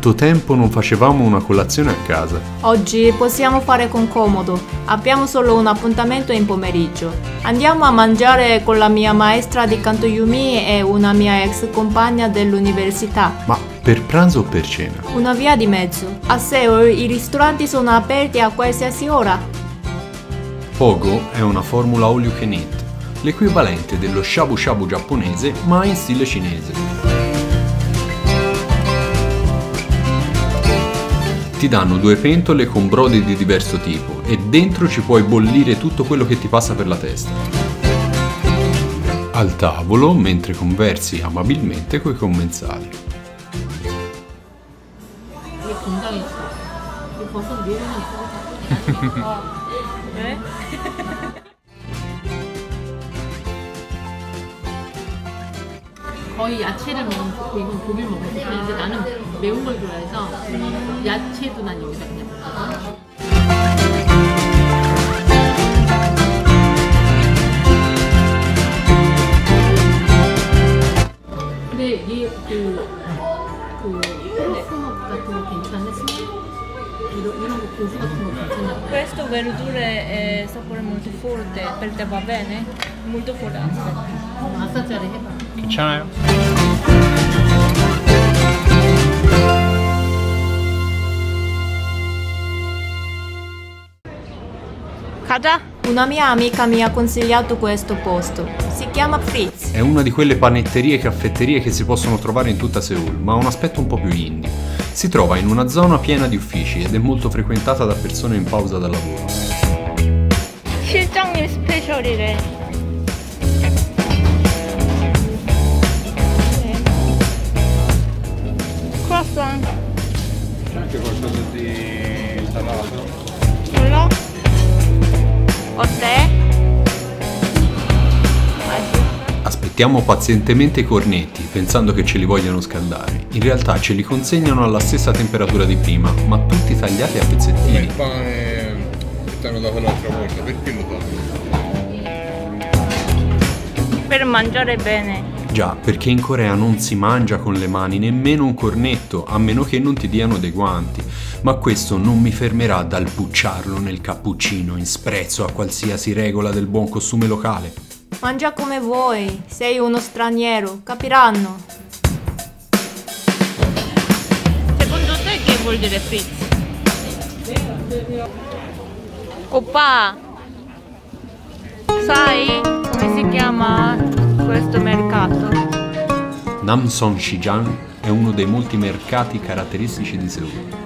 Quanto tempo non facevamo una colazione a casa? Oggi possiamo fare con comodo. Abbiamo solo un appuntamento in pomeriggio. Andiamo a mangiare con la mia maestra di canto Yumi e una mia ex compagna dell'università. Ma per pranzo o per cena? Una via di mezzo. A Seoul i ristoranti sono aperti a qualsiasi ora. Pogo è una formula all you can eat, l'equivalente dello shabu shabu giapponese ma in stile cinese. Ti danno 2 pentole con brodi di diverso tipo e dentro ci puoi bollire tutto quello che ti passa per la testa. Al tavolo mentre conversi amabilmente coi commensali. 거의 야채를 먹으면 좋고 이건 고기를 먹으면 좋겠는데 나는 매운 걸 좋아해서 야채도 난 여기다 그냥 먹어. 근데 얘 소스 같은 거 괜찮아? 이런 거 고수 같은 거 괜찮아? Questo verdure è sapore molto forte, per te va bene? Molto forte. 아싸짜리 해봐. 괜찮아요? Kaja? Una mia amica mi ha consigliato questo posto. Si chiama Fritz. È una di quelle panetterie e caffetterie che si possono trovare in tutta Seoul, ma ha un aspetto un po' più indie. Si trova in una zona piena di uffici ed è molto frequentata da persone in pausa dal lavoro. 실장님 스페셜이래. Croissant. C'è anche qualcosa di salato? 몰라? 어때? Aspettiamo pazientemente i cornetti, pensando che ce li vogliano scaldare. In realtà ce li consegnano alla stessa temperatura di prima, ma tutti tagliati a Come pezzettini. il pane che ti hanno dato l'altra volta, perché lo fanno? Per mangiare bene. Già, perché in Corea non si mangia con le mani nemmeno un cornetto, a meno che non ti diano dei guanti. Ma questo non mi fermerà dal bucciarlo nel cappuccino in sprezzo a qualsiasi regola del buon costume locale. Mangia come vuoi, sei uno straniero, capiranno. Secondo te che vuol dire Fritz? Oppa, sai come si chiama questo mercato? Namson-Shijan è uno dei molti mercati caratteristici di Seoul.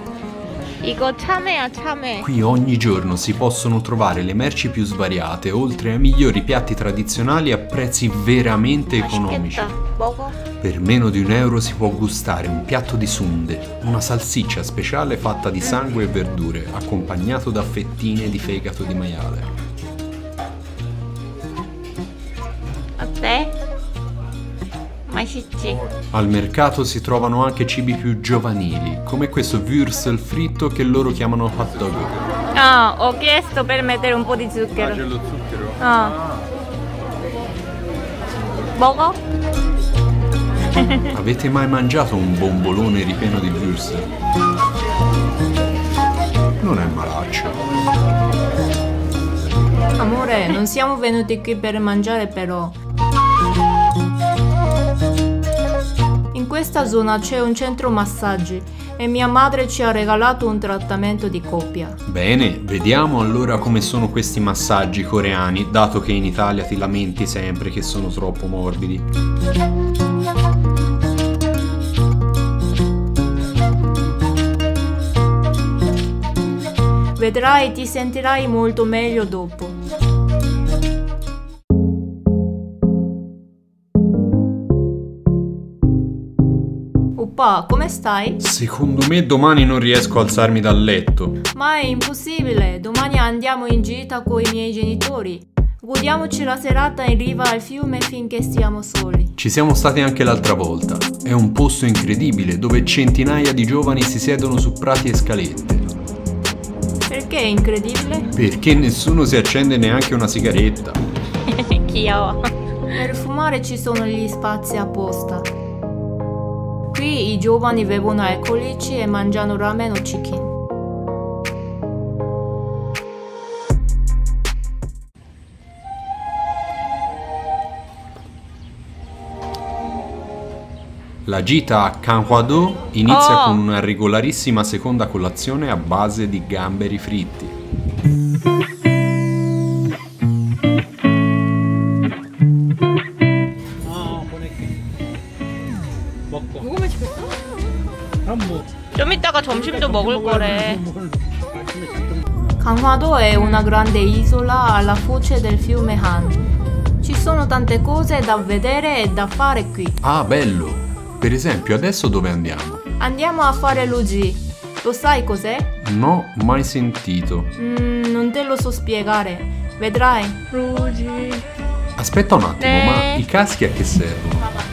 이거 참외야, 참외. Qui ogni giorno si possono trovare le merci più svariate, oltre ai migliori piatti tradizionali a prezzi veramente economici. 먹어. Per meno di €1 si può gustare un piatto di sundae, una salsiccia speciale fatta di sangue e verdure, accompagnato da fettine di fegato di maiale. 어때? 맛있지? Al mercato si trovano anche cibi più giovanili, come questo würstel fritto che loro chiamano hot dog. Ah, ho chiesto per mettere un po' di Ah, zucchero. c'è lo zucchero? Ah. 먹어? Avete mai mangiato un bombolone ripieno di würstel? Non è malaccio. Amore, non siamo venuti qui per mangiare però. In questa zona c'è un centro massaggi e mia madre ci ha regalato un trattamento di coppia. Bene, vediamo allora come sono questi massaggi coreani, dato che in Italia ti lamenti sempre che sono troppo morbidi. Vedrai, ti sentirai molto meglio dopo. Oppa, come stai? Secondo me domani non riesco a alzarmi dal letto. Ma è impossibile, domani andiamo in gita con i miei genitori. Godiamoci la serata in riva al fiume finché siamo soli. Ci siamo stati anche l'altra volta. È un posto incredibile dove centinaia di giovani si siedono su prati e scalette. Perché è incredibile? Perché nessuno si accende neanche una sigaretta. Per fumare ci sono gli spazi apposta. Qui Qui i giovani bevono alcolici e mangiano ramen o chicken. La gita a Kanhwa-do inizia con una regolarissima seconda colazione a base di gamberi fritti. 좀 이따가 점심도 먹을 거래. Kanhwa-do è una grande isola alla foce del fiume Han. Ci sono tante cose da vedere e da fare qui. Ah, bello! Per esempio, adesso dove andiamo? Andiamo a fare l'Uji. Lo sai cos'è? No, mai sentito. Non te lo so spiegare. Vedrai. L'Uji. Aspetta un attimo, ma i caschi a che servono?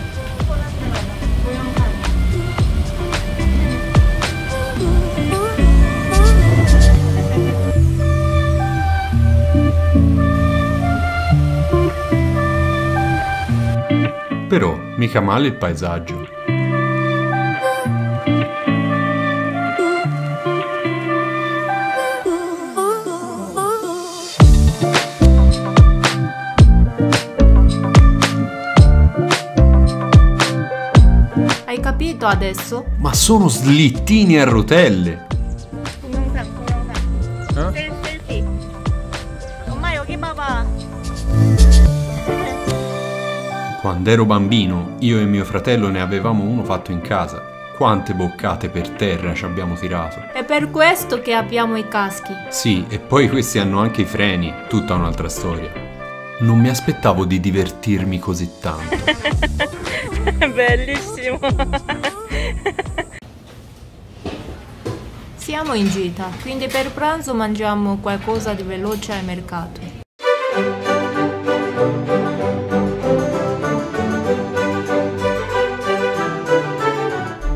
Però, mica male il paesaggio. Hai capito adesso? Ma sono slittini a rotelle! 셀피. 엄마 여기 봐봐. Quando ero bambino, io e mio fratello ne avevamo uno fatto in casa. Quante boccate per terra ci abbiamo tirato. È per questo che abbiamo i caschi. Sì, e poi questi hanno anche i freni, tutta un'altra storia. Non mi aspettavo di divertirmi così tanto. Bellissimo. Siamo in gita, quindi per pranzo mangiamo qualcosa di veloce al mercato.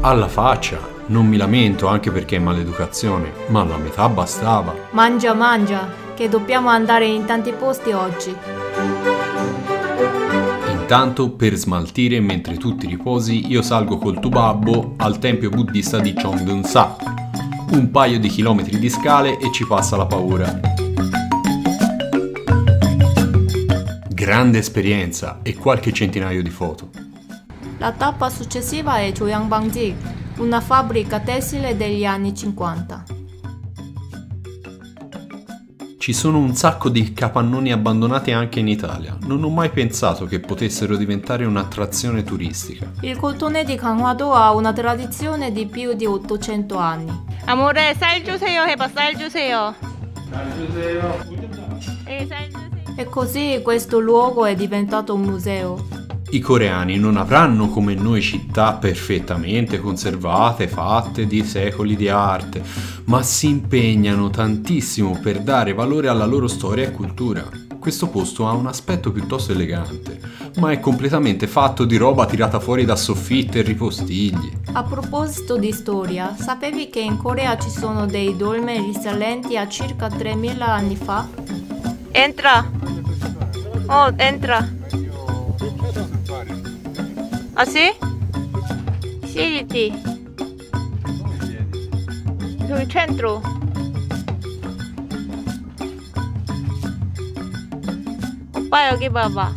Alla faccia, non mi lamento anche perché è maleducazione, ma la metà bastava. Mangia, mangia, che dobbiamo andare in tanti posti oggi. Intanto, per smaltire mentre tu ti riposi, io salgo col tuo babbo al tempio buddista di Cheongdeung-sa. Un paio di chilometri di scale e ci passa la paura. Grande esperienza e qualche centinaio di foto. La tappa successiva è Joyangbangjik, una fabbrica tessile degli anni 50. Ci sono un sacco di capannoni abbandonati anche in Italia. Non ho mai pensato che potessero diventare un'attrazione turistica. Il cotone di Kanhwa-do ha una tradizione di più di 800 anni. Amore, 쌀 주세요 해봐, 쌀 주세요. 쌀 주세요. 쌀 주세요. E così questo luogo è diventato un museo. I coreani non avranno come noi città perfettamente conservate, fatte di secoli di arte, ma si impegnano tantissimo per dare valore alla loro storia e cultura. Questo posto ha un aspetto piuttosto elegante, ma è completamente fatto di roba tirata fuori da soffitte e ripostigli. A proposito di storia, sapevi che in Corea ci sono dei dolmen risalenti a circa 3000 anni fa? Entra! Oh, entra! Ah sì? Siediti. Sul centro. 오빠 여기 봐봐.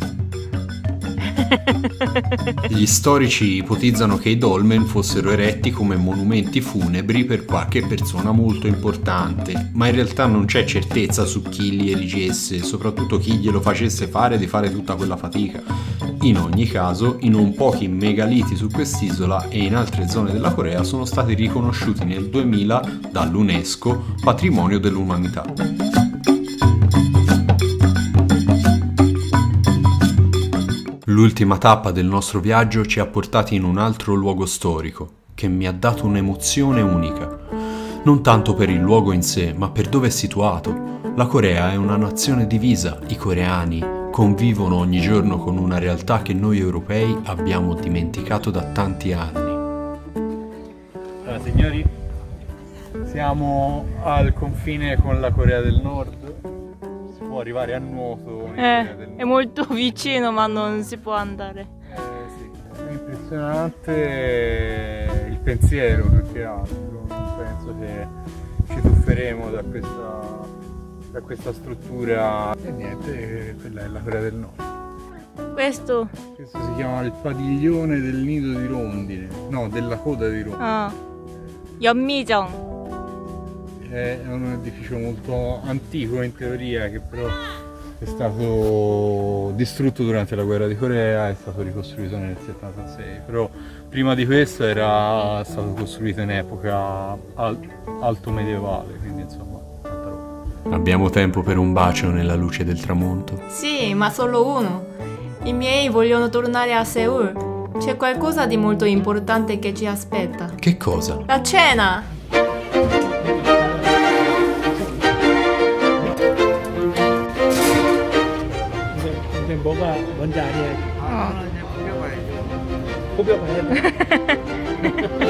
Gli storici ipotizzano che i dolmen fossero eretti come monumenti funebri per qualche persona molto importante, ma in realtà non c'è certezza su chi li erigesse e soprattutto chi glielo facesse fare di fare tutta quella fatica. In ogni caso, i non pochi megaliti su quest'isola e in altre zone della Corea sono stati riconosciuti nel 2000 dall'UNESCO Patrimonio dell'Umanità. L'ultima tappa del nostro viaggio ci ha portati in un altro luogo storico, che mi ha dato un'emozione unica. Non tanto per il luogo in sé, ma per dove è situato. La Corea è una nazione divisa, i coreani convivono ogni giorno con una realtà che noi europei abbiamo dimenticato da tanti anni. Allora, signori, siamo al confine con la Corea del Nord. Si può arrivare a nuoto in Corea del Nord. È molto vicino, ma non si può andare. Sì, è impressionante. pensiero più che altro, non penso che ci tufferemo da questa struttura. E niente, quella è la Corea del Nord. Questo? Questo si chiama il padiglione del nido di rondine, no, della coda di rondine. 연미정. È un edificio molto antico in teoria, che però è stato distrutto durante la guerra di Corea e è stato ricostruito nel 76, però prima di questo era stato costruito in epoca alto medievale, quindi insomma tanta roba. Abbiamo tempo per un bacio nella luce del tramonto? Sì, ma solo uno. I miei vogliono tornare a Seoul. C'è qualcosa di molto importante che ci aspetta. Che cosa? La cena! 근데 뭐가 뭔지 알아야지. 포뼈 봐야 돼.